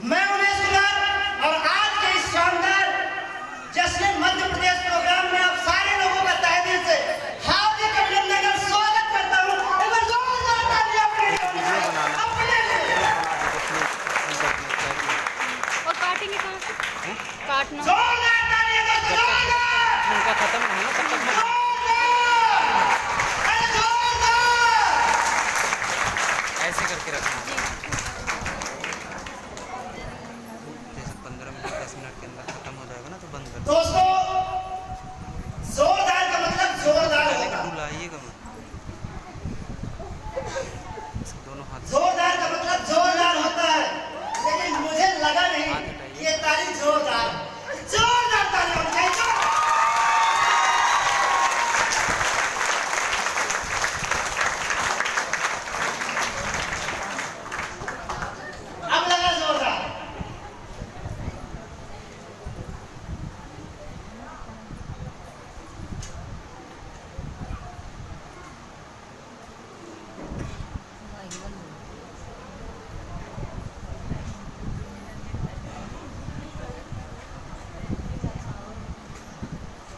मैं उमेश कुमार और आज के इस शानदार जश्न मध्य प्रदेश प्रोग्राम में आप सारे लोगों का तहे दिल से हार्दिक अभिनंदन और स्वागत करता हूं। एक बार जोरदार तालियां अपने लिए। और काटेंगे कहां से? काटना जोरदार तालियां दोस्तों, जोरदार। उनका खत्म नहीं ना तब तक अरे जोरदार ऐसे करके रखना। जैसे 15 मिनट 10 मिनट के अंदर खत्म हो जाएगा ना तो बंद कर दोस्तों। जोरदार का मतलब जोरदार होगा। बुलाइएगा मत, दोनों हाथ जोरदार का मतलब जोरदार होता है, लेकिन मुझे लगा नहीं कि ये ताली जोरदार ताली होनी चाहिए। अब लगा जोरदार।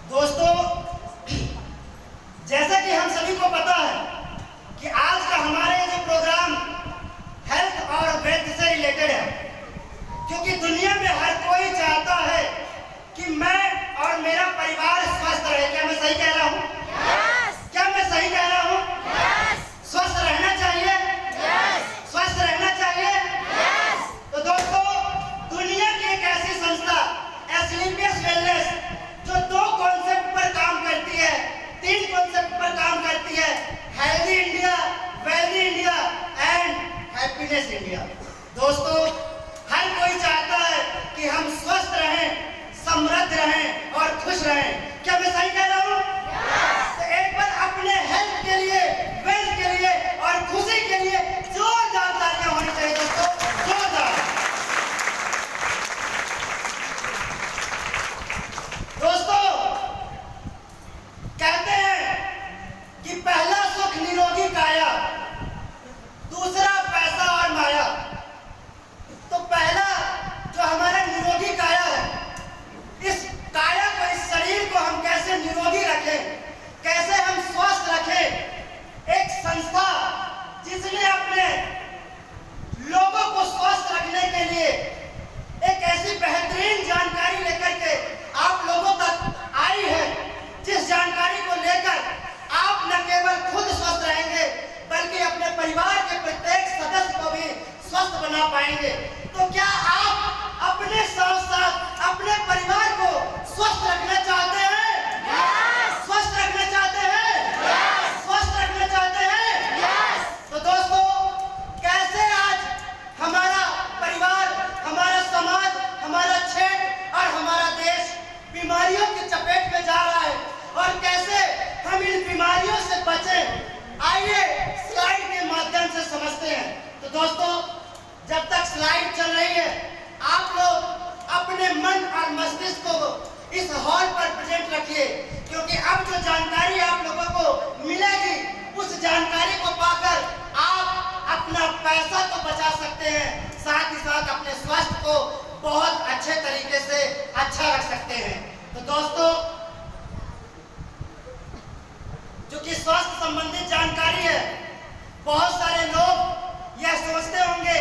दोस्तों, जैसा कि हम सभी को पता है कि आज का हमारे जो प्रोग्राम हेल्थ और वेल्थ से रिलेटेड है, क्योंकि दुनिया में हर कोई चाहता है कि मैं और मेरा परिवार स्वस्थ रहे। क्या मैं सही कह रहा हूँ? क्या मैं सही कह रहा हूँ? स्वस्थ रहना चाहिए। स्वस्थ रहना चाहिए। तो दोस्तों, दुनिया की एक ऐसी संस्था एस्क्लेपियस वेलनेस जो 2 कॉन्सेप्ट पर काम करती है, 3 कॉन्सेप्ट पर काम करती है, healthy India, wealthy India and happiness India. दोस्तों, हर कोई चाहता है कि हम स्वस्थ रहें, समृद्ध रहें और खुश रहें। क्या मैं सही कह रहा हूँ? तो एक बार अपने हेल्थ के लिए, वेल्थ के लिए और खुशी के लिए जोरदार तालियां होनी चाहिए दोस्तों, जोरदार। दोस्तों, कहते हैं कि पहला सुख निरोगी काया, दूसरा पैसा और माया। तो पहला जो हमारा निरोगी काया है, इस काया को, इस शरीर को हम कैसे निरोगी रखें, कैसे हम स्वस्थ रखें। एक संस्था जिसने अपने लोगों को स्वस्थ रखने के लिए एक ऐसी बेहतरीन जानकारी लेकर के आप लोगों तक आई है, जिस जानकारी को लेकर आप न केवल खुद स्वस्थ रहेंगे बल्कि अपने परिवार के प्रत्येक सदस्य को भी स्वस्थ बना पाएंगे। तो क्या आप अपने साथ साथ अपने परिवार को स्वस्थ रखना चाहते हैं? स्वस्थ रखना चाहते हैं? स्वस्थ रखना चाहते हैं? तो दोस्तों, कैसे आज हमारा परिवार, हमारा समाज, हमारा क्षेत्र और हमारा देश बीमारियों की चपेट में जा रहा है और कैसे हम इन बीमारियों से बचें, आइए स्लाइड के माध्यम से समझते हैं। तो दोस्तों, जब तक स्लाइड चल रही है, आप लोग अपने मन और मस्तिष्क को इस हॉल पर प्रेजेंट रखिए, क्योंकि अब जो जानकारी आप लोगों को मिलेगी, उस जानकारी को पाकर आप अपना पैसा तो बचा सकते हैं, साथ ही साथ अपने स्वास्थ्य को बहुत अच्छे तरीके से अच्छा रख सकते हैं। तो दोस्तों, जो कि स्वास्थ्य संबंधित जानकारी है, बहुत सारे लोग यह सोचते होंगे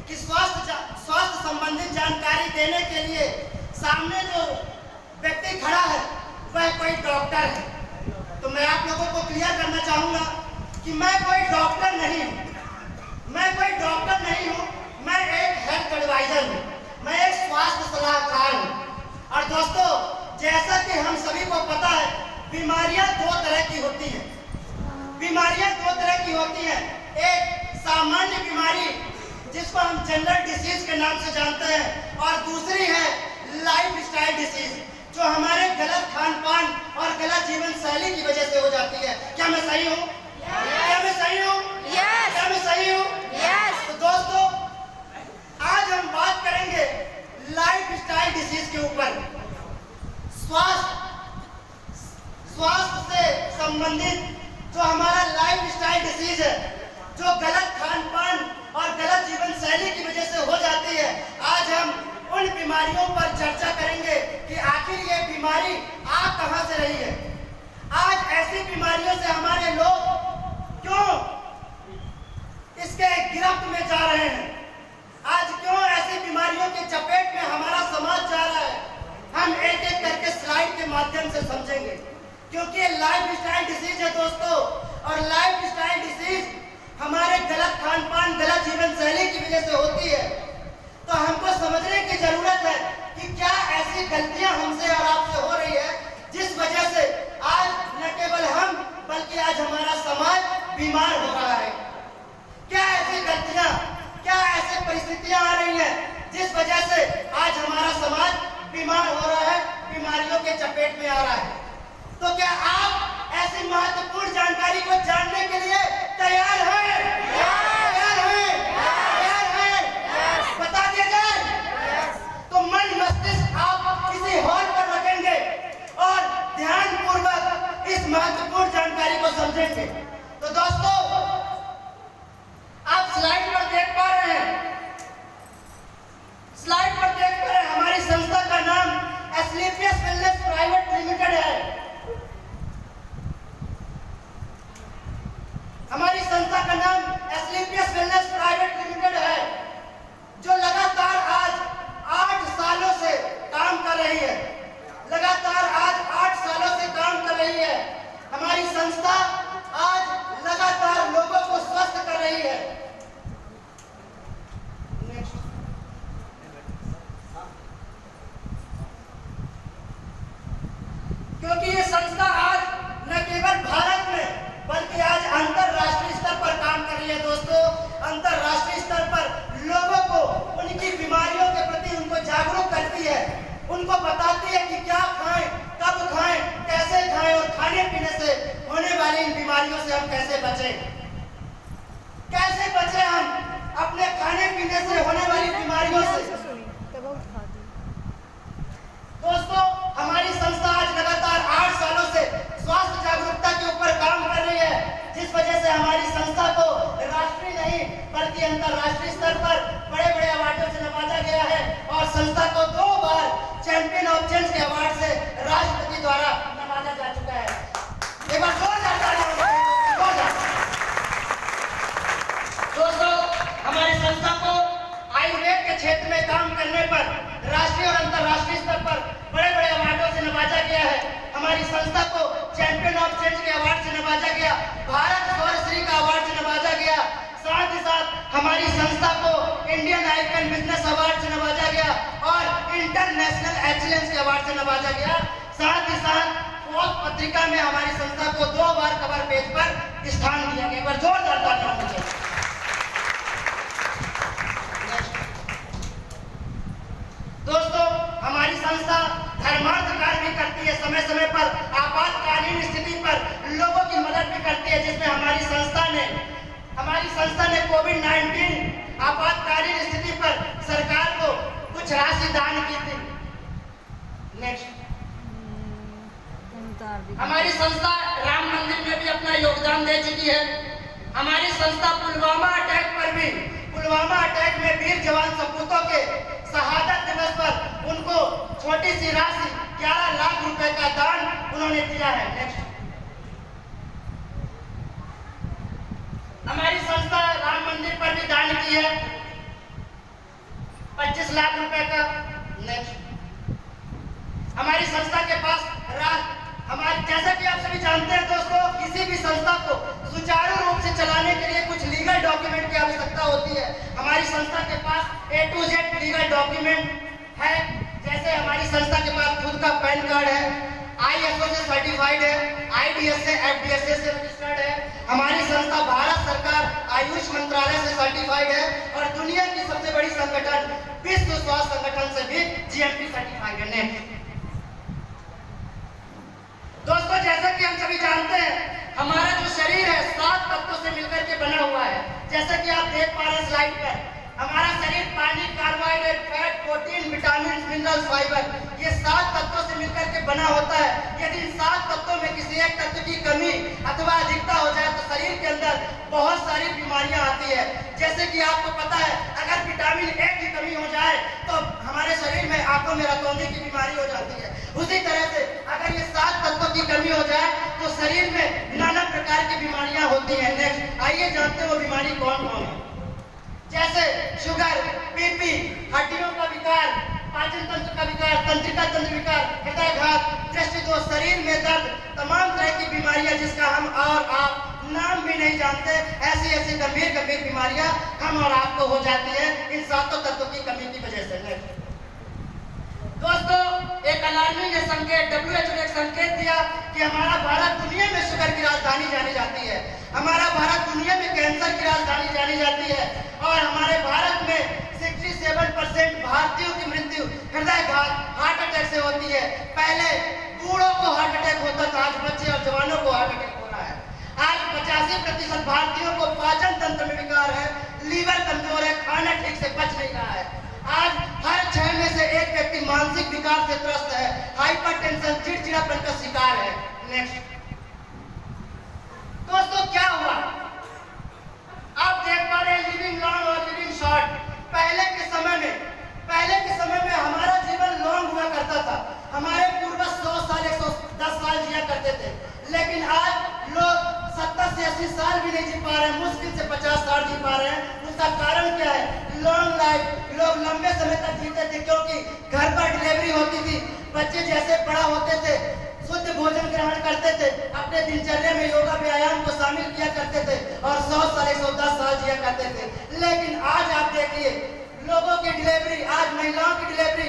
कि स्वास्थ्य संबंधित जानकारी देने के लिए सामने जो व्यक्ति खड़ा है वह कोई डॉक्टर है। तो मैं आप लोगों को क्लियर करना चाहूंगा कि मैं कोई डॉक्टर नहीं हूँ। मैं कोई डॉक्टर नहीं हूँ, मैं एक हेल्थ एडवाइजर हूँ, मैं एक स्वास्थ्य सलाहकार हूँ। और दोस्तों, जैसा कि हम सभी को पता है, बीमारियां 2 तरह की होती हैं। बीमारियां 2 तरह की होती हैं। एक सामान्य बीमारी जिसको हम जनरल डिसीज के नाम से जानते हैं, और दूसरी है लाइफ स्टाइल डिसीज, जो हमारे गलत खान पान और गलत जीवन शैली की वजह से हो जाती है। क्या मैं सही हूँ? क्या मैं सही हूँ? क्या मैं सही हूँ? तो दोस्तों, आज हम बात करेंगे लाइफ स्टाइल डिसीज के ऊपर। स्वास्थ्य से संबंधित जो हमारा लाइफ स्टाइल डिसीज है, जो गलत खान पान और गलत जीवन शैली की वजह से हो जाती है, आज बीमारियों पर चर्चा करेंगे कि आखिर ये बीमारी आ कहां से रही है। आज ऐसी बीमारियों से हमारे लोग क्यों इसके गिरफ्त में जा रहे हैं, आज क्यों ऐसी बीमारियों के चपेट में हमारा समाज जा रहा है, हम एक एक करके स्लाइड के माध्यम से समझेंगे। क्योंकि ये लाइफ स्टाइल डिसीज है दोस्तों, और लाइफ स्टाइल डिसीज हमारे गलत खान पान, गलत जीवन शैली की वजह से होती है। तो हमको समझने की जरूरत है कि क्या ऐसी गलतियां हमसे और आपसे हो रही है जिस वजह से आज न केवल हम बल्कि आज हमारा समाज बीमार हो रहा है। क्या ऐसी गलतियां, क्या ऐसी परिस्थितियां आ रही हैं जिस वजह से आज हमारा समाज बीमार हो रहा है, बीमारियों के चपेट में आ रहा है। तो क्या आप ऐसी महत्वपूर्ण जानकारी को जानने के लिए तैयार हैं? तैयार हैं? तैयार हैं? बता दिया जाए। तो मन मस्तिष्क आप किसी हॉल पर रखेंगे और ध्यान पूर्वक इस महत्वपूर्ण जानकारी को समझेंगे। तो दोस्तों, आप स्लाइड पर देख पा रहे हैं, स्लाइड पर देख पा रहे हैं हमारी संस्था का नाम एस्क्लेपियस वेलनेस प्राइवेट लिमिटेड है। हमारी संस्था का नाम एस्क्लेपियस वेलनेस प्राइवेट लिमिटेड है, जो लगातार आज 8 सालों से काम कर रही है। लगातार आज 8 सालों से काम कर रही है। हमारी संस्था आज लगातार लोगों को स्वस्थ कर रही है। क्योंकि ये संस्था आज न केवल भारत में बल्कि आज अंतरराष्ट्रीय स्तर पर काम कर रही है। दोस्तों, अंतरराष्ट्रीय स्तर पर लोगों को उनकी बीमारियों के प्रति उनको जागरूक करती है, उनको बताती है कि क्या खाएं, कब खाएं, कैसे खाएं और खाने पीने से होने वाली इन बीमारियों से हम कैसे बचें। कैसे बचें हम अपने खाने पीने से होने वाली बीमारियों से। दोस्तों, हमारी संस्था आज लगातार 8 सालों से स्वास्थ्य जागरूकता के ऊपर काम कर रही है, जिस वजह से हमारी संस्था को राष्ट्रीय नहीं बल्कि अंतरराष्ट्रीय स्तर पर बड़े बड़े अवार्डों से नवाजा गया है। और संस्था को 2 बार चैंपियन ऑफ चेंज के अवार्ड से राष्ट्रपति द्वारा नवाजा जा चुका है। एक बार जोरदार तालियां हो। दोस्तों, हमारी संस्था को आयुर्वेद के क्षेत्र में काम करने पर राष्ट्रीय और अंतरराष्ट्रीय स्तर पर बड़े बड़े अवार्डों से नवाजा गया है। हमारी संस्था को चैंपियन ऑफ चेंज के अवार्ड से नवाजा गया, भारत गौरवश्री का अवार्ड से नवाजा गया। साथ ही साथ हमारी संस्था को इंडियन आइकन बिजनेस अवार्ड से नवाजा गया और इंटरनेशनल एक्सीलेंस के अवार्ड से नवाजा गया। साथ ही साथ फोर्ब्स पत्रिका में हमारी संस्था को 2 बार कवर पेज पर स्थान दिया गया। एक बार जोरदार तालियां होनी चाहिए। दोस्तों, हमारी संस्था धर्मार्थ कार्य भी करती है, समय समय पर आपातकालीन स्थिति पर लोगों की मदद भी करती है, जिसमें हमारी संस्था ने कोविड-19 आपातकालीन स्थिति पर सरकार को कुछ राशि दान की थी। नेक्स्ट, हमारी संस्था राम मंदिर में भी अपना योगदान दे चुकी है। हमारी संस्था पुलवामा अटैक में वीर जवान सपूतों के शहादत दिवस पर उनको छोटी सी राशि 11 लाख रुपए का दान उन्होंने दिया है। नेक्स्ट, हमारी संस्था राम मंदिर पर भी दान की है 25 लाख रुपए का। नेक्स्ट, हमारी संस्था के पास जैसा कि आप सभी जानते हैं दोस्तों, किसी भी संस्था को सुचारू रूप से चलाने के लिए कुछ लीगल डॉक्यूमेंट की आवश्यकता होती है। हमारी संस्था के पास A to Z legal document है। जैसे हमारी संस्था के पास खुद का पैन कार्ड है, ISO से सर्टिफाइड है, IDS से FDSA से रजिस्टर्ड है। हमारी संस्था भारत सरकार आयुष मंत्रालय से सर्टिफाइड है और दुनिया की सबसे बड़ी संगठन विश्व स्वास्थ्य संगठन से भी GMP सर्टिफाइड है। दोस्तों, जैसा कि हम सभी जानते हैं, हमारा जो शरीर है 7 तत्वों से मिलकर के बना हुआ है। जैसा कि आप देख पा रहे हैं स्लाइड पर, हमारा शरीर पानी, carbohydrate, fat, protein, vitamin, mineral, fibre, ये 7 तत्वों से मिलकर के बना होता है। यदि इन 7 तत्वों में किसी एक तत्व की कमी अथवा अधिकता हो जाए तो शरीर के अंदर बहुत सारी बीमारियां आती है। जैसे कि आपको पता है, अगर विटामिन A की कमी हो जाए तो हमारे शरीर में लौंगी की बीमारी हो जाती है। उसी तरह से अगर ये 7 तत्वों की कमी हो जाए तो शरीर में नाना प्रकार की बीमारियां होती हैं। नेक्स्ट आइए जानते हैं वो बीमारी कौन कौन है। जैसे शुगर, बीपी, हड्डियों का विकार, पाचन तंत्र का विकार, तंत्रिका तंत्र विकार, हृदयघात, दृष्टि दोष, शरीर में दर्द, तमाम तरह की बीमारियां जिसका हम और आप नाम भी नहीं जानते, ऐसी ऐसी गंभीर गंभीर बीमारियां हम और आपको हो जाती है इन 7 तत्वों की कमी की वजह से। दोस्तों, एक अलार्मिंग संकेत WHO ने एक संकेत दिया कि हमारा भारत दुनिया में शुगर की राजधानी जानी जाती है, हमारा भारत दुनिया में कैंसर की राजधानी जानी जाती है और हमारे भारत में 67% भारतीयों की मृत्यु हृदयघात, हार्ट अटैक से होती है। पहले बूढ़ों को हार्ट अटैक होता था, आज बच्चे और जवानों को हार्ट अटैक हो रहा है। आज 85% भारतीयों को पाचन तंत्र में विकार है, लीवर कमजोर है, खाना ठीक से पच नहीं रहा है। आज हर 6 में से 1 व्यक्ति मानसिक विकार से त्रस्त है, हाइपरटेंशन, चिड़चिड़ापन का शिकार है। नेक्स्ट दोस्तों, क्या हुआ आप देख पा रहे हैं, लिविंग लॉन्ग और लिविंग शॉर्ट। पहले के समय में हमारा जीवन लॉन्ग हुआ करता था, हमारे पूर्वज 100 साल 110 साल जिया करते थे, लेकिन आज लोग 70 से 80 साल भी नहीं जी पा रहे हैं, मुश्किल से 50 साल जी पा रहे हैं। उसका कारण क्या है? Long life. लोग लंबे समय तक जीते थे क्योंकि घर पर डिलीवरी होती थी, बच्चे जैसे बड़ा होते थे शुद्ध भोजन ग्रहण करते थे, अपने दिनचर्या में योगा व्यायाम को शामिल किया करते थे और 100 साल 110 साल जिया करते थे। लेकिन आज आप देखिए, लोगों की डिलीवरी, आज महिलाओं की डिलीवरी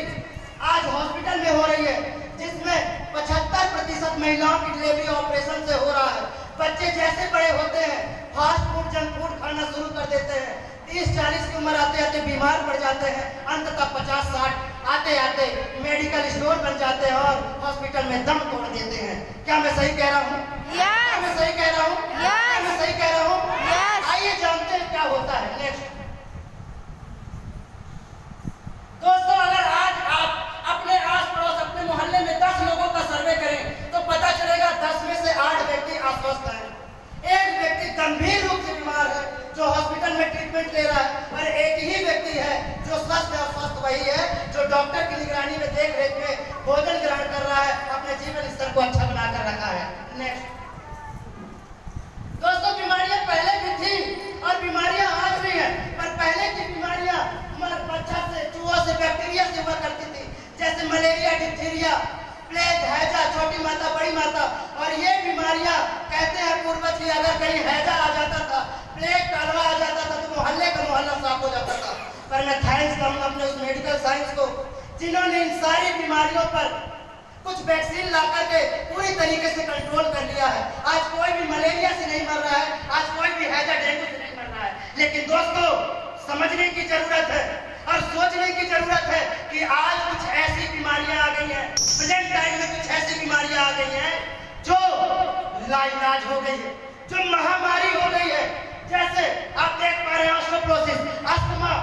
आज हॉस्पिटल में हो रही है, जिसमें 75% महिलाओं की डिलीवरी ऑपरेशन से हो रहा है। बच्चे जैसे बड़े होते हैं फास्ट फूड, जंक फूड खाना शुरू कर देते हैं, 30-40 की उम्र आते आते बीमार पड़ जाते हैं, अंततः 50-60 आते आते मेडिकल स्टोर बन जाते हैं और हॉस्पिटल में दम तोड़ देते हैं। क्या मैं सही कह रहा हूँ? क्या मैं सही कह रहा हूँ? क्या मैं सही कह रहा हूँ? आइए जानते हैं क्या होता है। नेक्स्ट दोस्तों, अगर आज आप अपने आस पड़ोस, अपने मोहल्ले में 10 लोगों का सर्वे करें तो पता चलेगा 10 में से 8 व्यक्ति अस्वस्थ हैं, 1 व्यक्ति गंभीर रूप से बीमार है जो हॉस्पिटल में ट्रीटमेंट ले रहा है, और 1 ही व्यक्ति है जो स्वस्थ है। और स्वस्थ वही है जो डॉक्टर की निगरानी में, देख रेख में भोजन ग्रहण कर रहा है, अपने जीवन स्तर को अच्छा बनाकर रखा है। नेक्स्ट दोस्तों, बीमारियां पहले भी थी और बीमारियां आज भी हैं, पर पहले की बीमारियां मच्छर से, चूहों से, बैक्टीरिया से हुआ करती थी, जैसे मलेरिया, डिप्थीरिया, प्लेग, हैजा, छोटी माता, बड़ी माता। और ये बीमारियां कहते हैं पूर्वज की अगर कहीं हैजा आ जाता था, प्लेग, कालवा आ जाता था तो मोहल्ले का मोहल्ला साफ हो जाता था। पर मैं थैंक्स करूंगा अपने उस मेडिकल साइंस को जिन्होंने इन सारी बीमारियों पर कुछ वैक्सीन ला करके पूरी तरीके से कंट्रोल कर लिया है। आज कोई भी मलेरिया से नहीं मर रहा है, आज कोई भी हैजा, डेंगू से नहीं मर रहा है। लेकिन दोस्तों, समझने की जरूरत है और सोचने की जरूरत है कि आज कुछ ऐसी बीमारियां आ गई हैं, प्रेजेंट टाइम में कुछ ऐसी बीमारियां आ गई हैं जो लाइलाज हो गई है, जो महामारी हो गई है। जैसे आप देख पा रहे हैं, osteoporosis, asthma,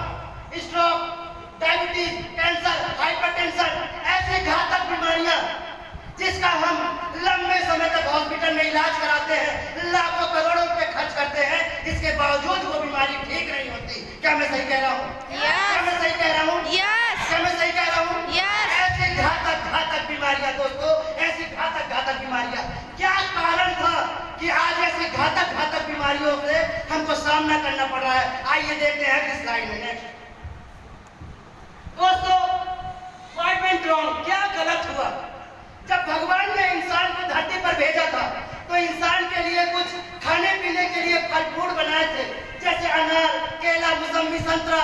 stroke, diabetes, cancer, hypertension, ऐसी घातक बीमारियां जिसका हम लंबे समय तक हॉस्पिटल में इलाज कराते हैं, लाखों करोड़ों रुपए खर्च करते हैं, इसके बावजूद वो बीमारी ठीक नहीं होती। क्या मैं सही कह रहा हूँ? क्या मैं सही कह रहा हूँ? क्या मैं सही कह रहा हूँ? ऐसी घातक बीमारियां दोस्तों, ऐसी घातक बीमारियां, क्या कारण था कि आज ऐसी घातक बीमारियों से हमको सामना करना पड़ रहा है? आइए देखते हैं अगली स्लाइड में। नेक्स्ट दोस्तों, व्हाट वेंट रॉन्ग? क्या गलत हुआ? जब भगवान ने इंसान को धरती पर भेजा था तो इंसान के लिए कुछ खाने पीने के लिए फल फ्रूट बनाए थे, जैसे अनार, केला, मौसम्बी, संतरा,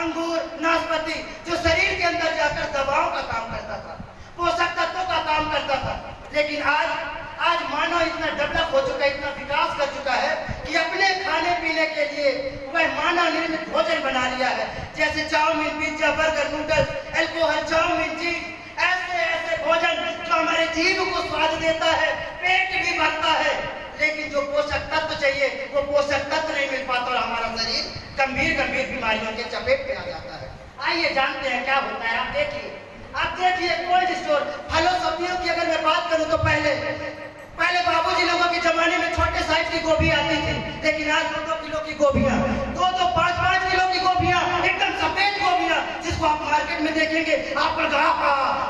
अंगूर, नाशपाती, जो शरीर के अंदर जाकर दवाओं का काम करता था, पोषक तत्वों का काम करता था। लेकिन आज मानव इतना डेवलप हो चुका है, इतना विकास कर चुका है कि अपने खाने पीने के लिए वह मानव निर्मित भोजन बना लिया है, जैसे chow mein, pizza, burger, noodles, alcohol, chow mein, cheese, ऐसे भोजन जो हमारे जीभ को स्वाद देता है, पेट भी भरता है, लेकिन जो पोषक तत्व चाहिए वो पोषक तत्व नहीं मिल पाता और हमारा शरीर गंभीर बीमारियों के चपेट में आ जाता है। आइए जानते हैं क्या होता है। आप देखिए कोल्ड स्टोर, फलों सब्जियों की अगर मैं बात करूं तो पहले बाबूजी लोगों के जमाने में छोटे साइज की गोभी आती थी, लेकिन आज 2-2 किलो की गोभियां, 2-5 किलो की गोभियां, एकदम सफेद गोभियां, जिसको आप मार्केट में देखेंगे आपको लगा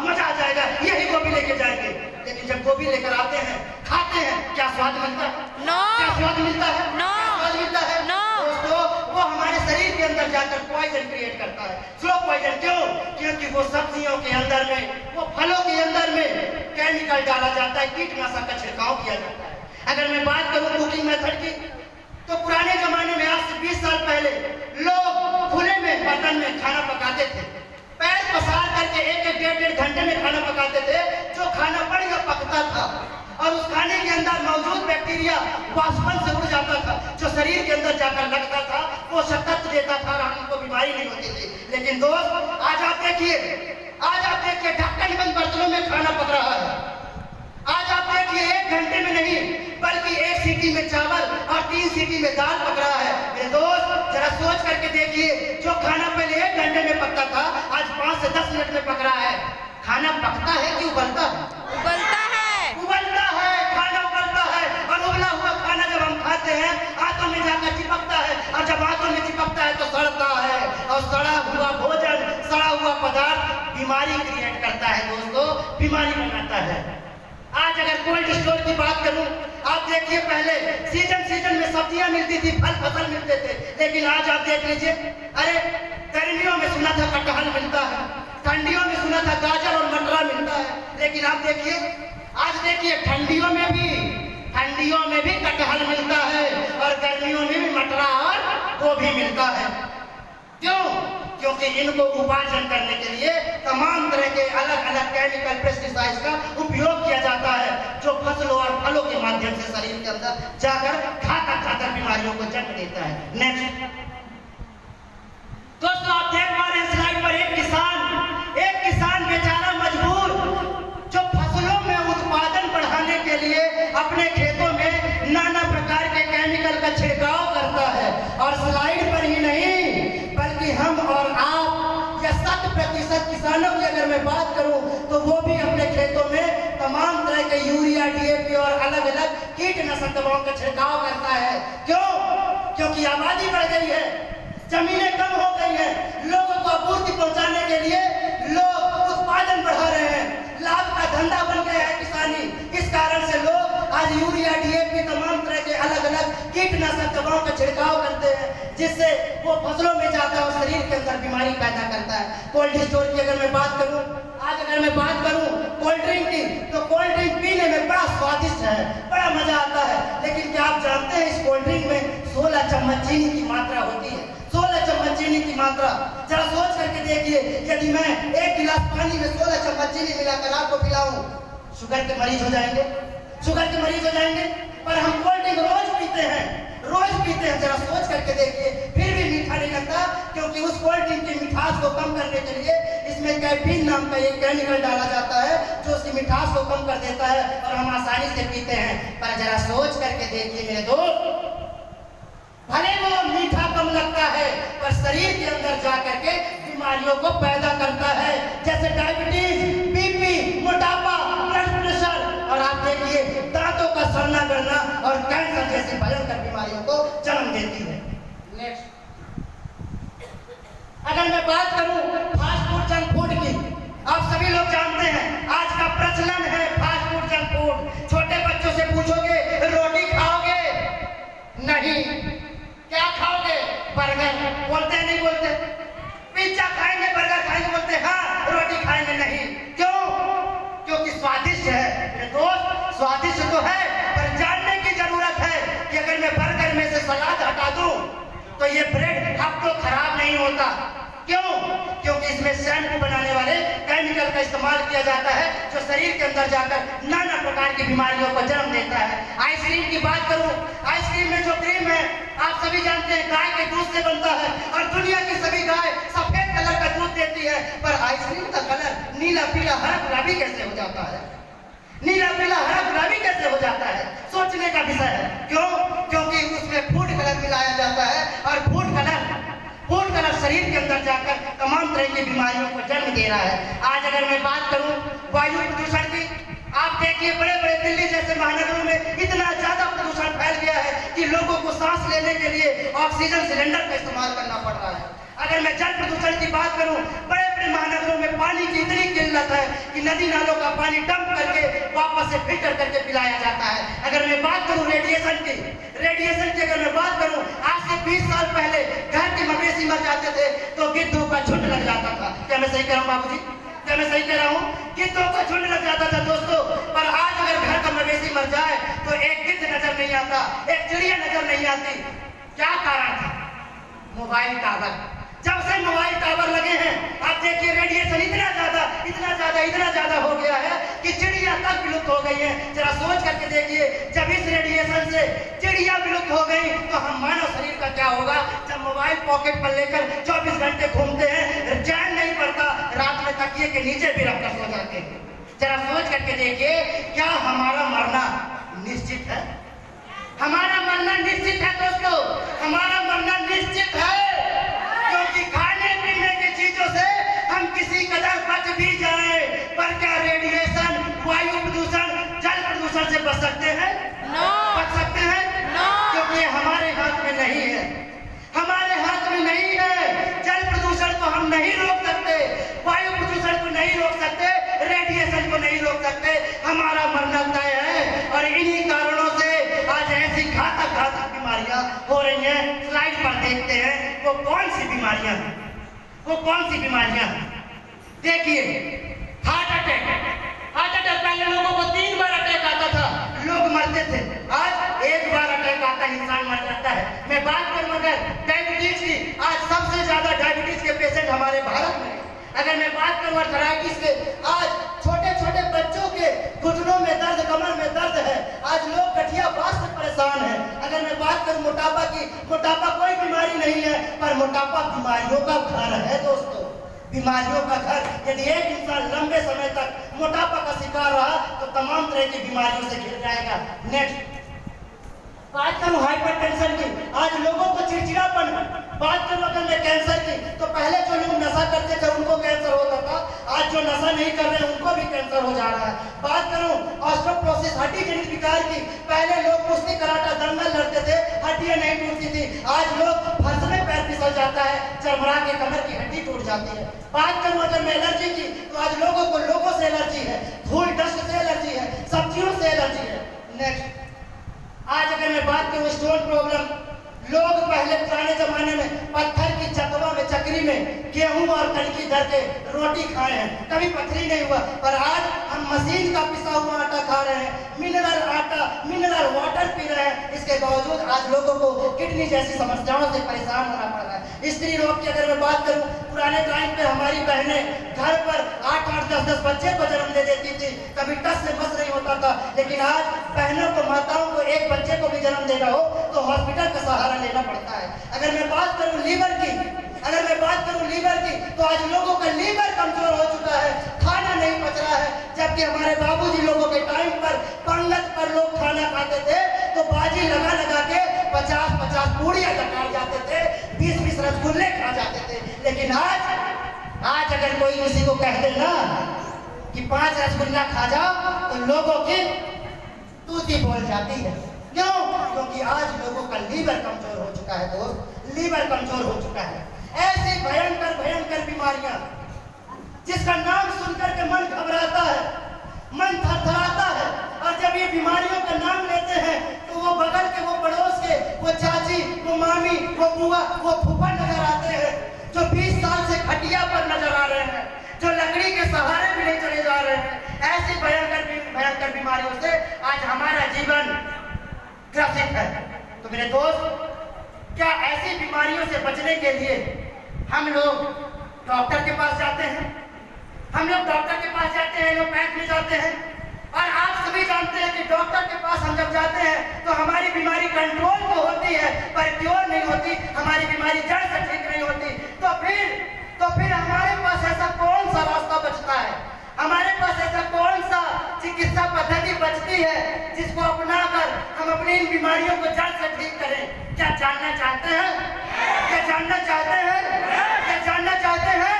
मजा आ जाएगा, यही गोभी लेके जाएंगे। लेकिन जब गोभी लेकर आते हैं, खाते हैं, क्या स्वाद मिलता है? No. क्या स्वाद मिलता है? No. क्या स्वाद मिलता है? No. दोस्तों, वो हमारे शरीर के अंदर जाकर पॉइजन क्रिएट करता है। स्लो पॉइजन क्यों? क्योंकि वो सब्जियों के अंदर में, वो फलों के अंदर में केमिकल डाला जाता है, कीटनाशक का छिड़काव किया जाता है। अगर मैं बात करूं कुकिंग मेथड की, तो पुराने जमाने में आज से 20 साल पहले लोग खुले में बर्तन में खाना पकाते थे, पैर पसार करके एक डेढ़ घंटे में खाना पकाते थे, जो खाना बढ़िया पकता था और उस खाने के अंदर मौजूद बैक्टीरिया वाष्पन से उड़ जाता था, जो शरीर के अंदर जाकर लगता था, वो तत्व देता था और हमको बीमारी नहीं होती थी। लेकिन दोस्त, आज आप देखिए ढक्कन बंद बर्तनों में खाना पक रहा है। आज आप देखिए 1 घंटे में नहीं बल्कि 1 सीटी में चावल और 3 सीटी में दाल पक रहा है। मेरे दोस्त, जरा सोच करके देखिए, जो खाना पहले 1 घंटे में पकता था आज 5 से 10 मिनट में पक रहा है। खाना पकता है कि उबलता है? उबलता है। उबलता है, खाना उबलता है। और उबला हुआ खाना जब हम खाते हैं हाथों में जाकर चिपकता है, और जब हाथों में चिपकता है तो सड़ता है, और सड़ा हुआ भोजन, सड़ा हुआ पदार्थ बीमारी क्रिएट करता है। दोस्तों, बीमारी बनाता है। आज अगर कोल्ड स्टोर की बात करूं, आप देखिए पहले सीजन में सब्जियां मिलती थी, फल फसल मिलते थे, लेकिन आज आप देख लीजिए, अरे गर्मियों में सुना था कटहल मिलता है, ठंडियों में सुना था गाजर और मटरा मिलता है, लेकिन आप देखिए आज देखिए ठंडियों में भी कटहल मिलता है और गर्मियों में भी मटरा और गोभी मिलता है। क्यों? क्योंकि इनको उपार्जन करने के लिए तमाम तरह के अलग अलग केमिकल पेस्टिसाइड्स का उपयोग किया जाता है, जो फसलों और फलों के माध्यम से शरीर के अंदर जाकर घातक बीमारियों को जन्म देता है। नेक्स्ट दोस्तों, आप देख पा रहे हैं स्लाइड पर एक किसान बेचारा मजबूर, जो फसलों में उत्पादन बढ़ाने के लिए अपने खेतों में नाना प्रकार के केमिकल का छिड़काव करता है। और स्लाइड पर ही नहीं बल्कि हम और आप या 100% किसानों की अगर मैं बात करूं तो वो भी अपने खेतों में तमाम तरह के यूरिया, डीएपी और अलग अलग कीटनाशक दवाओं का छिड़काव करता है। क्यों? क्योंकि आबादी बढ़ गई है, जमीनें कम हो गई हैं, लोगों को आपूर्ति पहुंचाने के लिए लोग उत्पादन बढ़ा रहे हैं, लाभ का धंधा बन गया है किसानी। इस कारण से लोग आज यूरिया, डीएपी, तमाम तरह के अलग अलग कीटनाशक दवाओं का छिड़काव करते हैं, जिससे वो फसलों में जाता है और शरीर के अंदर बीमारी पैदा करता है। कोल्ड स्टोर की अगर मैं बात करूं, आज अगर मैं बात करूं कोल्ड ड्रिंक की, तो कोल्ड ड्रिंक पीने में बड़ा स्वादिष्ट है, बड़ा मजा आता है, लेकिन क्या आप जानते हैं इस कोल्ड ड्रिंक में 16 चम्मच चीनी की मात्रा होती है। 16 चम्मच चीनी की मात्रा, जरा सोच करके देखिए, यदि मैं 1 गिलास पानी में 16 चम्मच चीनी मिलाकर आपको पिलाऊं, शुगर के मरीज हो जाएंगे, पर हम कोल्ड ड्रिंक रोज पीते हैं। जरा सोच करके देखिए, फिर भी मीठा नहीं लगता, क्योंकि उस कोल्ड ड्रिंक की मिठास को कम करने के लिए इसमें कैफीन नाम का एक केमिकल डाला जाता है, जो उसकी मिठास को कम कर देता है और हम आसानी से पीते हैं। पर जरा सोच करके देखिए मेरे दोस्त, भले वो मीठा कम लगता है पर शरीर के अंदर जाकर के बीमारियों को पैदा करता है, जैसे डायबिटीज, बीपी, मोटापा, ब्लड प्रेशर, और आप देखिए दांतों का सड़ना गलना और कैंसर जैसी भयंकर बीमारियों को जन्म देती है। नेक्स्ट, अगर मैं बात करूं फास्ट फूड, जंक फूड की, आप सभी लोग जानते हैं आज का प्रचलन है फास्ट फूड, जंक फूड। छोटे बच्चों से पूछोगे रोटी खाओगे? नहीं। क्या खाओगे? बर्गर। बोलते हैं नहीं बोलते? पिज्जा खाएंगे, बर्गर खाएंगे, बोलते हैं हाँ, रोटी खाएंगे नहीं। क्यों? क्योंकि स्वादिष्ट है। दोस्त, स्वादिष्ट तो है, पर जानने की जरूरत है कि अगर मैं बर्गर में से सलाद हटा दूं तो ये ब्रेड हफ्तों खराब नहीं होता। क्यों? क्योंकि इसमें शैम्पू बनाने वाले केमिकल का इस्तेमाल किया जाता है, जो शरीर के अंदर जाकर नाना प्रकार की बीमारियों को जन्म देता है। आइसक्रीम की बात करूं, आइसक्रीम में जो क्रीम है आप सभी जानते हैं गाय के दूध से बनता है, और दुनिया की सभी गाय सफेद कलर का दूध देती है, पर आइसक्रीम का कलर नीला, पीला, हरा, गुलाबी कैसे हो जाता है? नीला, पीला, हरा, गुलाबी कैसे हो जाता है? सोचने का विषय है। क्यों? क्योंकि उसमें फूड कलर मिलाया जाता है, और फूड कलर शरीर के अंदर जाकर तमाम तरह की बीमारियों को जन्म दे रहा है। आज अगर मैं बात करूं वायु प्रदूषण की, आप देखिए बड़े बड़े दिल्ली जैसे महानगरों में इतना ज्यादा प्रदूषण फैल गया है कि लोगों को सांस लेने के लिए ऑक्सीजन सिलेंडर का इस्तेमाल करना पड़ रहा है। अगर मैं जल प्रदूषण की बात करूं, बड़े बड़े महानगरों में पानी की इतनी किल्लत है कि नदी नालों का पानी डंप करके वापस से फिल्टर करके पिलाया जाता है। अगर मैं बात करूं रेडिएशन की अगर मैं बात करूं, आज से 20 साल पहले घर के मवेशी मर जाते थे तो गिद्धों का झुंड लग जाता था। क्या मैं सही कह रहा हूं बाबूजी? क्या मैं सही कह रहा हूं? गिद्धों का झुंड लग जाता था दोस्तों। पर आज अगर घर का मवेशी मर जाए तो एक गिद्ध नजर नहीं आता, एक चिड़िया नजर नहीं आती। क्या कारण था? Mobile tower. जब से मोबाइल टावर लगे हैं, आप देखिए रेडिएशन इतना ज्यादा हो गया है कि चिड़िया तक विलुप्त हो गई है। जरा सोच करके देखिए, जब इस रेडिएशन से चिड़िया विलुप्त हो गई तो हम मानव शरीर का क्या होगा? जब मोबाइल पॉकेट पर लेकर 24 घंटे घूमते हैं, चैन नहीं पड़ता, रात में तकिए के नीचे भी रख कर सो जाते हैं। जरा सोच करके देखिए, क्या हमारा मरना निश्चित है? हमारा मरना निश्चित है दोस्तों, हमारा मरना निश्चित है। क्योंकि खाने पीने की चीजों से हम किसी कदर बच भी जाएं, पर क्या रेडिएशन, वायु प्रदूषण, जल प्रदूषण से बच सकते हैं? बच सकते हैं? क्योंकि हमारे हाथ में नहीं है, हमारे हाथ में नहीं है। जल प्रदूषण को हम नहीं रोक सकते, वायु प्रदूषण को नहीं रोक सकते, रेडिएशन को नहीं रोक सकते। हमारा मरना तय है और इन्हीं कारणों से आज ऐसी घातक बीमारियां हो रही हैं। स्लाइड पर देखते हैं वो कौन सी बीमारियां हैं, वो कौन सी बीमारियां हैं। देखिए, हार्ट अटैक पहले लोगों को 3 बार अटैक आता था, लोग मरते थे। आज 1 बार अटैक आता है, इंसान मर जाता है। मैं बात करूं अगर डायबिटीज की, आज सबसे ज्यादा डायबिटीज के पेशेंट हमारे भारत में। अगर मैं बात करूं आर्थराइटिस के, आज छोटे छोटे बच्चों के घुटनों में दर्द, कमर में दर्द है। आज लोग गठिया बात से परेशान हैं। अगर मैं बात करूं मोटापा की, मोटापा कोई बीमारी नहीं है, पर मोटापा बीमारियों का घर है दोस्तों, बीमारियों का घर। यदि एक इंसान लंबे समय तक मोटापा का शिकार रहा तो तमाम तरह की बीमारियों से घिर जाएगा। नेक्स्ट बात करूं हाइपरटेंशन की, आज लोगों को चिड़चिड़ापन। बात करूं अगर मैं कैंसर की, तो पहले जो लोग नशा करते थे उनको कैंसर होता था, आज जो नशा नहीं कर रहे उनको भी कैंसर हो जा रहा है। बात करूं ऑस्टियोपोरोसिस, हड्डी जनित विकार की, पहले लोग कुश्ती कराटा दंगल लड़ते थे, हड्डियां नहीं टूटती थी, आज लोग फर्श में पैर फिसल जाता है, चरमरा के कमर की हड्डी टूट जाती है। बात करूं अगर मैं एलर्जी की, तो आज लोगों से एलर्जी है, धूल डस्ट से एलर्जी है, सब्जियों से एलर्जी है। नेक्स्ट आज अगर मैं बात करूं स्टोन प्रॉब्लम, लोग पहले पुराने जमाने में पत्थर की चकवा में, चक्री में गेहूं और कणकी धर के रोटी खाए हैं, कभी पथरी नहीं हुआ। पर आज हम मशीन का पिसा हुआ आटा खा रहे हैं, मिनरल वाटर पी रहे हैं। इसके बावजूद आज लोगों को किडनी जैसी समस्याओं से परेशान होना पड़ रहा है। स्त्री रोग की अगर मैं बात करूं, पुराने टाइम पे हमारी बहनें घर पर 8-8, 10-10 बच्चे को जन्म दे देती थी, कभी टस से बस नहीं होता था। लेकिन आज बहनों को, माताओं को एक बच्चे को भी जन्म देना हो तो हॉस्पिटल का सहारा लेना पड़ता है। अगर मैं बात करूं लीवर की, तो आज लोगों का लीवर कमजोर हो चुका है, खाना नहीं पच रहा है। जबकि हमारे बाबूजी लोगों के टाइम पर पंगत पर लोग खाना खाते थे तो बाजी लगा के 50-50 पूड़ियां लगा जाते थे, 20-20 रसगुल्ले खा जाते थे। लेकिन आज अगर कोई किसी को कह दे ना कि 5 रसगुल्ला खा जाओ तो लोगों की तूती बोल जाती है। क्यों? क्योंकि आज लोगों का लीवर कमजोर हो चुका है दोस्त, लीवर कमजोर हो चुका है। ऐसी भयंकर बीमारियां जिसका नाम सुनकर के मन घबराता है, मन थरथराता है। और जब ये बीमारियों का नाम लेते हैं तो वो बगल के, वो पड़ोस के, वो चाची, वो मामी, वो बुआ, वो फूफा नजर आते हैं, जो 20 साल से खटिया पर नजर आ रहे हैं, जो लकड़ी के सहारे भी नहीं चले जा रहे हैं। ऐसी भयंकर बीमारियों से आज हमारा जीवन ग्रसित है। तो मेरे दोस्त, क्या ऐसी बीमारियों से बचने के लिए हम लोग डॉक्टर के पास जाते हैं? एलोपैथ में जाते हैं। और आप सभी जानते हैं कि डॉक्टर के पास हम जब जाते हैं तो हमारी बीमारी कंट्रोल तो होती है पर क्योर नहीं होती, हमारी बीमारी जड़ से ठीक नहीं होती। तो फिर हमारे पास ऐसा कौन सा रास्ता बचता है, हमारे पास ऐसा कौन सा चिकित्सा पद्धति बचती है जिसको अपनाकर हम अपनी इन बीमारियों को जड़ से ठीक करें? क्या जानना चाहते हैं? क्या जानना चाहते हैं? क्या जानना चाहते हैं?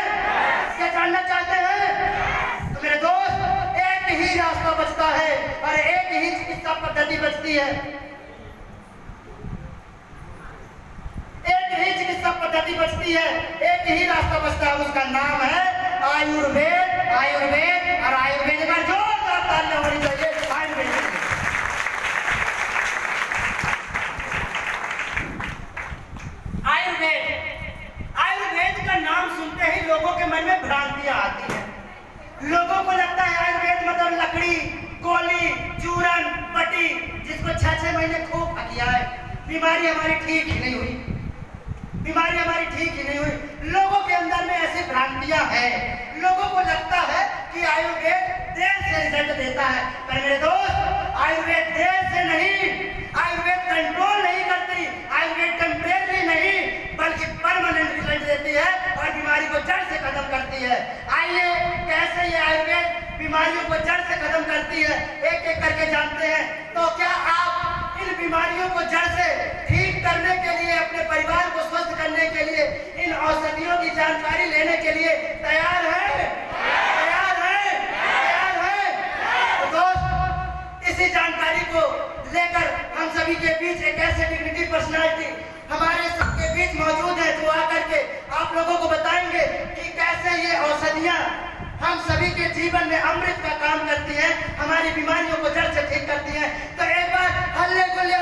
क्या जानना चाहते हैं? तो मेरे दोस्त, एक ही रास्ता बचता है और एक ही चिकित्सा पद्धति बचती है, एक ही चिकित्सा पद्धति बचती है। इसको 6-6 महीने खूब हकियाए, बीमारी हमारी ठीक ही नहीं हुई, बीमारी हमारी ठीक ही नहीं हुई। लोगों के अंदर में ऐसी भ्रांतियां हैं, लोगों को लगता है कि आयुर्वेद देर से रिजल्ट देता है। पर मेरे दोस्त, आयुर्वेद देर से नहीं, आयुर्वेद कंट्रोल नहीं करती, आयुर्वेद टेम्परेरी नहीं बल्कि परमानेंट रिजल्ट देती है और बीमारी को जड़ से खत्म करती है। आइए कैसे ये आयुर्वेद बीमारियों को जड़ से खत्म करती है, एक एक करके जानते हैं। तो क्या आप इन बीमारियों को जड़ से ठीक करने के लिए, अपने परिवार को स्वस्थ करने के लिए, इन औषधियों की जानकारी लेने के लिए तैयार हैं? तैयार हैं? तैयार हैं? तो दोस्त, इसी जानकारी को लेकर हम सभी के बीच एक ऐसे डिग्निटी पर्सनालिटी हमारे सबके बीच मौजूद है जो आकर के आप लोगों को बताएंगे कि कैसे ये औषधियां हम सभी के जीवन में अमृत का काम करती हैं, हमारी बीमारियों को जड़ से ठीक करती हैं। तो एक बार हल्ले गुल्ले